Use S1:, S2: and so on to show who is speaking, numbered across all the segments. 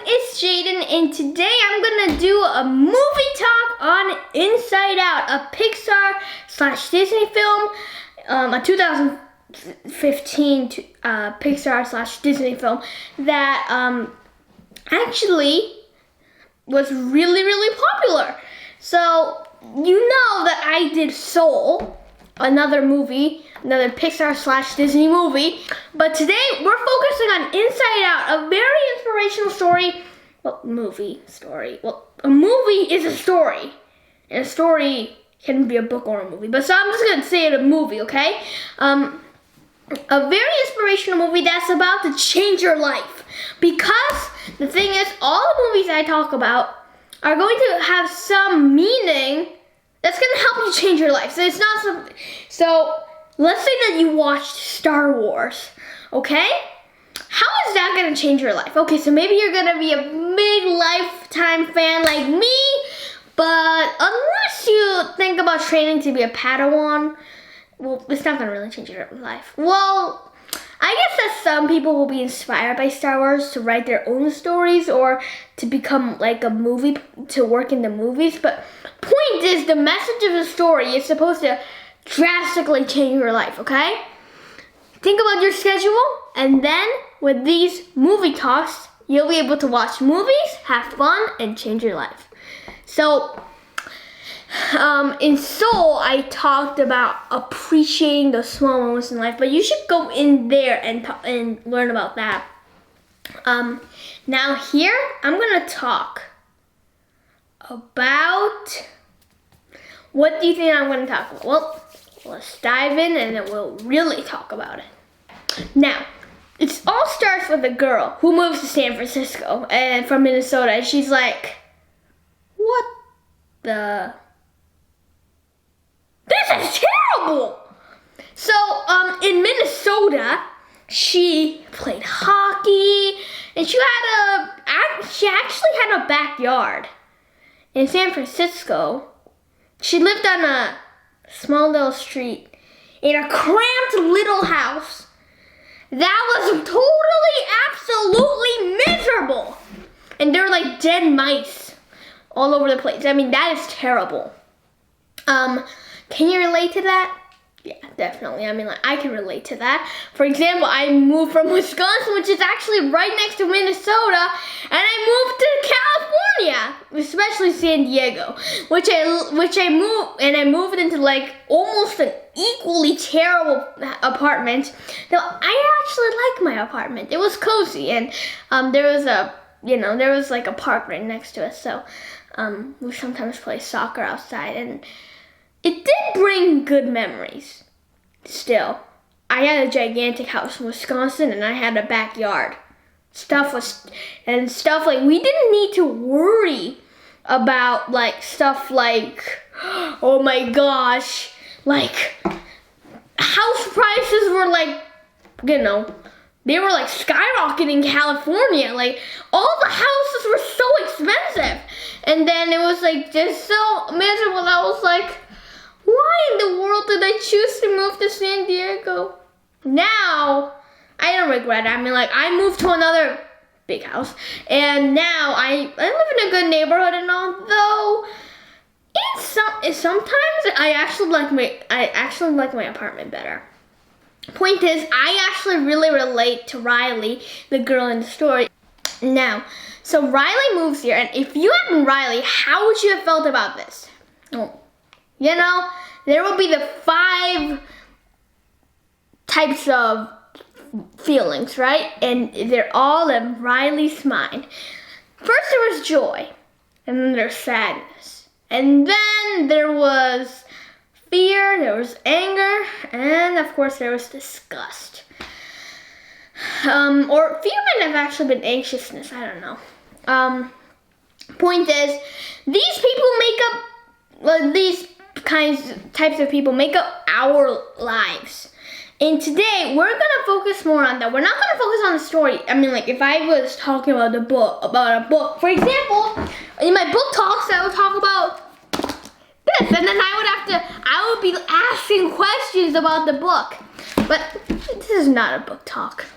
S1: It's Jaden, and today I'm gonna do a movie talk on Inside Out, a Pixar/Disney film, a 2015 Pixar/Disney film that actually was really popular. So you know that I did Soul, another Pixar/Disney movie. But today we're focusing on Inside Out, a very inspirational story. Well, movie story. Well, a movie is a story. And a story can be a book or a movie. But so I'm just going to say it a movie, okay? A very inspirational movie that's about to change your life. Because the thing is, all the movies I talk about are going to have some meaning that's going to help you change your life. So it's not something. So let's say that you watched Star Wars, okay? How is that going to change your life? Okay, so maybe you're going to be a big Lifetime fan like me, but unless you think about training to be a Padawan, well, it's not going to really change your life. Well, I guess that some people will be inspired by Star Wars to write their own stories or to become like a movie, to work in the movies, but point is, the message of the story is supposed to drastically change your life, okay? Think about your schedule, and then with these movie talks, you'll be able to watch movies, have fun, and change your life. So, in Soul, I talked about appreciating the small moments in life, but you should go in there and learn about that. Now here, I'm gonna talk about, what do you think I'm gonna talk about? Well, let's dive in and then we'll really talk about it. Now, it all starts with a girl who moves to San Francisco and from Minnesota, and she's like, what the? This is terrible! So, in Minnesota, she played hockey, and she actually had a backyard. In San Francisco, she lived on a small little street in a cramped little house that was totally, absolutely miserable. And there were like dead mice all over the place. I mean, that is terrible. Can you relate to that? Yeah, definitely. I mean, like, I can relate to that. For example, I moved from Wisconsin, which is actually right next to Minnesota, and I moved to California, especially San Diego, which I moved into like almost an equally terrible apartment. Though I actually like my apartment. It was cozy, and there was like a park right next to us, so we sometimes play soccer outside, and it did bring good memories. Still, I had a gigantic house in Wisconsin, and I had a backyard. Stuff like, we didn't need to worry about like stuff like, oh my gosh, like house prices were like, they were like skyrocketing in California. Like, all the houses were so expensive. And then it was like just so miserable. I was like, why in the world did I choose to move to San Diego? Now, I don't regret it. I mean, like, I moved to another big house, and now I live in a good neighborhood, and although sometimes I actually like my apartment better. Point is, I actually really relate to Riley, the girl in the story. Now, so Riley moves here, and if you had been Riley, how would you have felt about this? Well, there will be the 5 types of feelings, right? And they're all in Riley's mind. First there was joy, and then there's sadness. And then there was fear, there was anger, and of course there was disgust. Or fear might have actually been anxiousness, I don't know. Point is, these people make up But these types of people make up our lives. And today we're gonna focus more on that. We're not gonna focus on the story. I mean, like if I was talking about a book, for example, in my book talks, I would talk about this, and then I would be asking questions about the book. But this is not a book talk.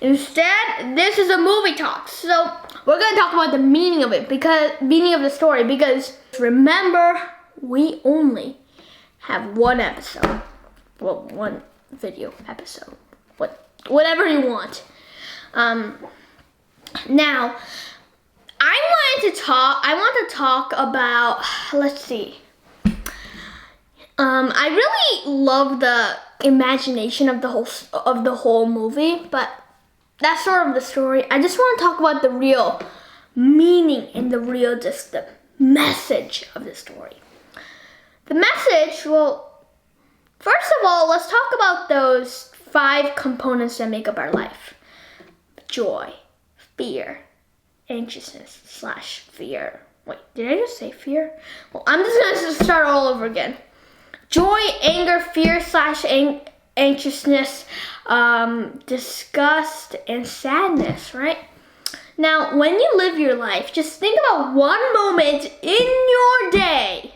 S1: Instead, this is a movie talk. So we're gonna talk about the meaning of it, meaning of the story, because remember, we only have one episode. Well, one video episode. Whatever you want. Now, I want to talk about, let's see. I really love the imagination of the whole movie, but that's sort of the story. I just want to talk about the real meaning and just the message of the story. The message, well, first of all, let's talk about those 5 components that make up our life. Joy, fear, anxiousness / fear. Wait, did I just say fear? Well, I'm just going to start all over again. Joy, anger, fear / anxiousness, disgust, and sadness, right? Now, when you live your life, just think about one moment in your day.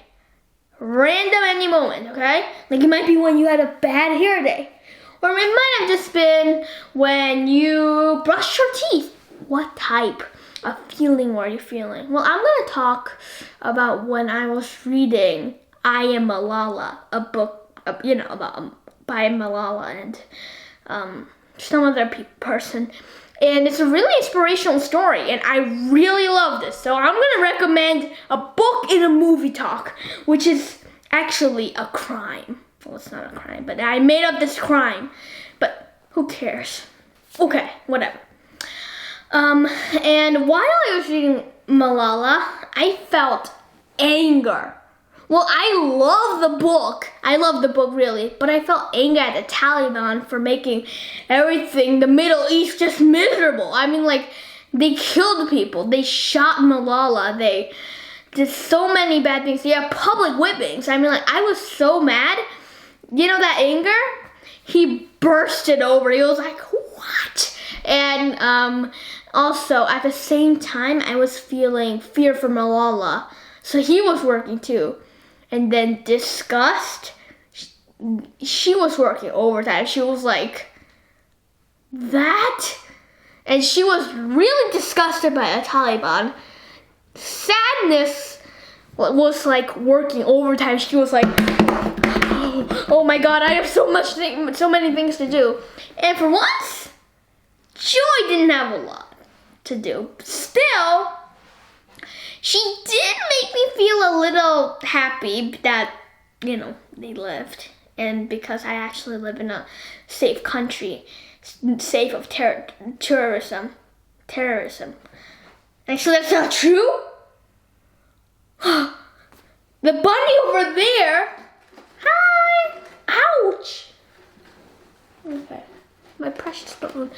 S1: Random any moment, okay? Like it might be when you had a bad hair day. Or it might have just been when you brushed your teeth. What type of feeling were you feeling? Well, I'm going to talk about when I was reading I Am Malala, a book, about by Malala and some other person. And it's a really inspirational story, and I really love this. So I'm going to recommend a book in a movie talk, which is actually a crime. Well, it's not a crime, but I made up this crime. But who cares? Okay, whatever. And while I was reading Malala, I felt anger. Well, I love the book. I love the book, really. But I felt anger at the Taliban for making everything, the Middle East, just miserable. I mean, like, they killed people. They shot Malala. They did so many bad things. Yeah, public whippings. I mean, like, I was so mad. You know that anger? He bursted over. He was like, what? And also, at the same time, I was feeling fear for Malala. So he was working, too. And then disgust, she was working overtime. She was like, that? And she was really disgusted by the Taliban. Sadness was like working overtime. She was like, oh my God, I have so many things to do. And for once, Joy didn't have a lot to do. Still, she did make me feel a little happy that, they lived. And because I actually live in a safe country, safe of terrorism. Actually, that's not true. The bunny over there. Hi. Ouch. Okay. My precious balloon.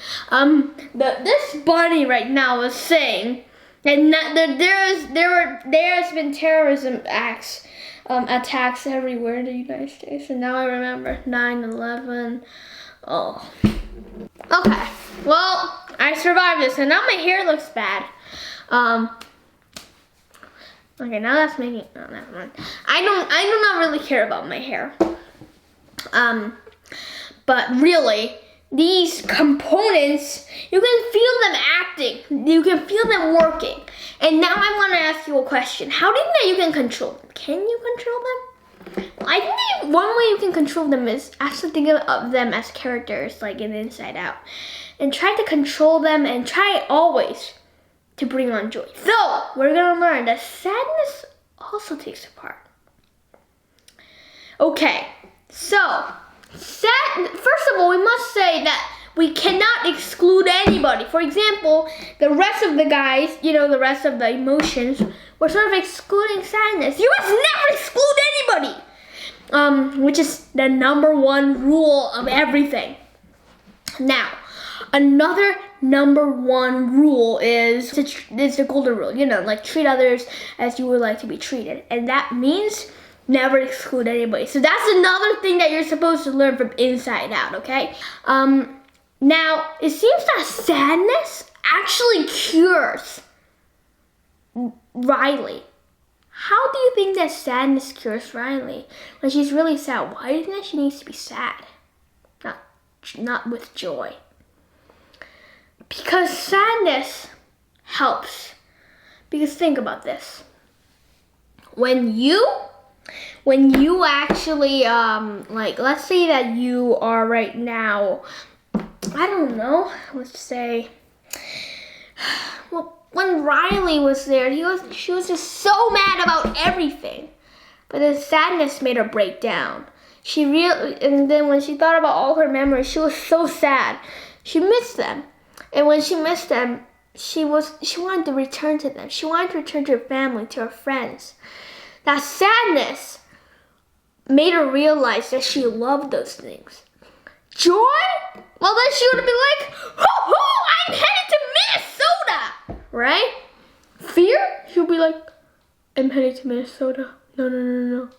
S1: This bunny right now is saying and there has been terrorism attacks everywhere in the United States. And now I remember 9/11. Oh. Okay. Well, I survived this, and now my hair looks bad. Okay, now that's making. No, never mind. I do not really care about my hair. But really, these components, you can feel them acting. You can feel them working. And now I want to ask you a question. How do you know you can control them? Can you control them? Well, I think one way you can control them is actually think of them as characters, like in Inside Out. And try to control them and try always to bring on joy. So, we're going to learn that sadness also takes a part. Okay, so first of all, we must say that we cannot exclude anybody. For example, the rest of the guys, the rest of the emotions, we're sort of excluding sadness. You must never exclude anybody, which is the number one rule of everything. Now, Another number one rule is the golden rule. Like treat others as you would like to be treated. And that means never exclude anybody. So that's another thing that you're supposed to learn from Inside Out, okay? Now, it seems that sadness actually cures Riley. How do you think that sadness cures Riley? When she's really sad, why do you think she needs to be sad? Not with joy. Because sadness helps. Because think about this. When you actually, let's say that you are right now, I don't know, let's say, well, when Riley was there, she was just so mad about everything. But the sadness made her break down. And then when she thought about all her memories, she was so sad. She missed them. And when she missed them, she wanted to return to them. She wanted to return to her family, to her friends. That sadness made her realize that she loved those things. Joy? Well, then she would be like, hoo-hoo, I'm headed to Minnesota, right? Fear? She would be like, I'm headed to Minnesota. No.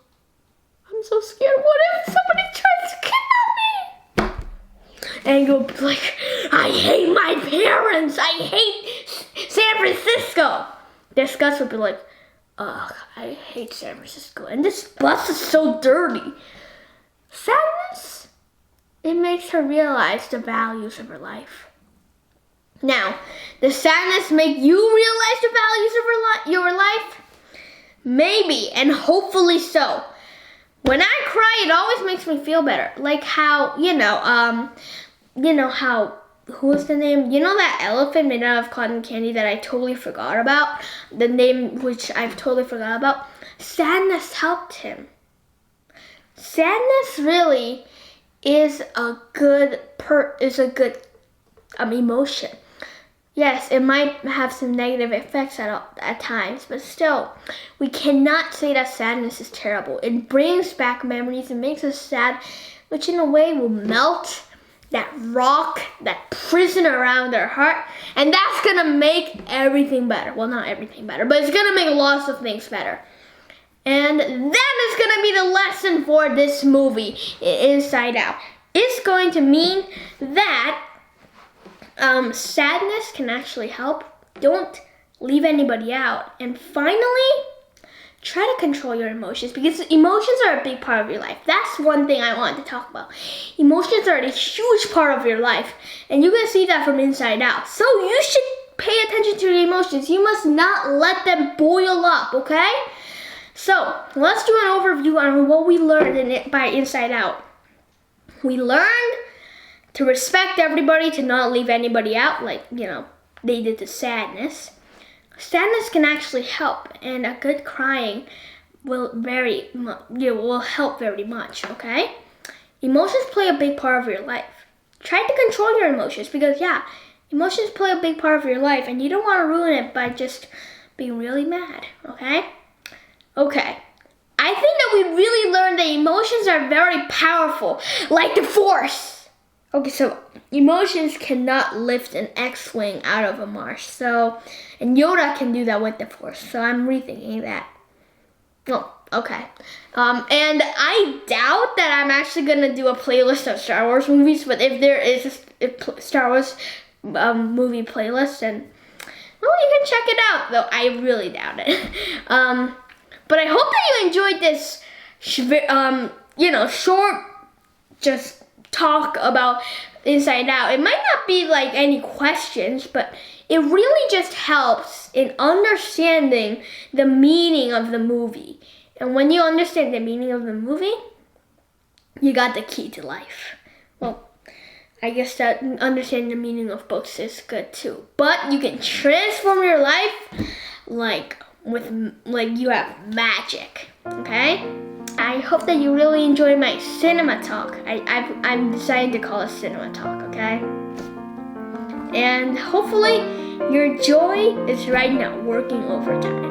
S1: I'm so scared. What if somebody tries to kidnap me? And you'll be like, I hate my parents. I hate San Francisco. This Gus would be like, ugh, I hate San Francisco. And this bus is so dirty. Sadness, it makes her realize the values of her life. Now, does sadness make you realize the values of your life? Maybe, and hopefully so. When I cry, it always makes me feel better. Like how, who was the name? You know that elephant made out of cotton candy that I totally forgot about? The name which I've totally forgot about? Sadness helped him. Sadness really is a good emotion. Yes, it might have some negative effects at times, but still, we cannot say that sadness is terrible. It brings back memories, it makes us sad, which in a way will melt that rock, that prison around our heart, and that's gonna make everything better. Well, not everything better, but it's gonna make lots of things better. And that is gonna be the lesson for this movie, Inside Out. It's going to mean that sadness can actually help. Don't leave anybody out. And finally, try to control your emotions, because emotions are a big part of your life. That's one thing I wanted to talk about. Emotions are a huge part of your life, and you can see that from Inside Out. So you should pay attention to your emotions. You must not let them boil up, okay? So let's do an overview on what we learned by Inside Out. We learned to respect everybody, to not leave anybody out, like, they did to sadness. Sadness can actually help, and a good crying will help very much, okay? Emotions play a big part of your life. Try to control your emotions, because emotions play a big part of your life, and you don't want to ruin it by just being really mad, okay? Okay. I think that we really learned that emotions are very powerful, like the Force. Okay, so emotions cannot lift an X-Wing out of a marsh. And Yoda can do that with the Force. So I'm rethinking that. Oh, okay. And I doubt that I'm actually gonna do a playlist of Star Wars movies. But if there is a Star Wars movie playlist, then you can check it out. Though I really doubt it. But I hope that you enjoyed this, short, just talk about Inside Out. It might not be like any questions, but it really just helps in understanding the meaning of the movie. And when you understand the meaning of the movie, you got the key to life. Well, I guess that understanding the meaning of books is good too. But you can transform your life like you have magic, okay? I hope that you really enjoy my cinema talk. I'm deciding to call it cinema talk, okay? And hopefully your joy is right now working overtime.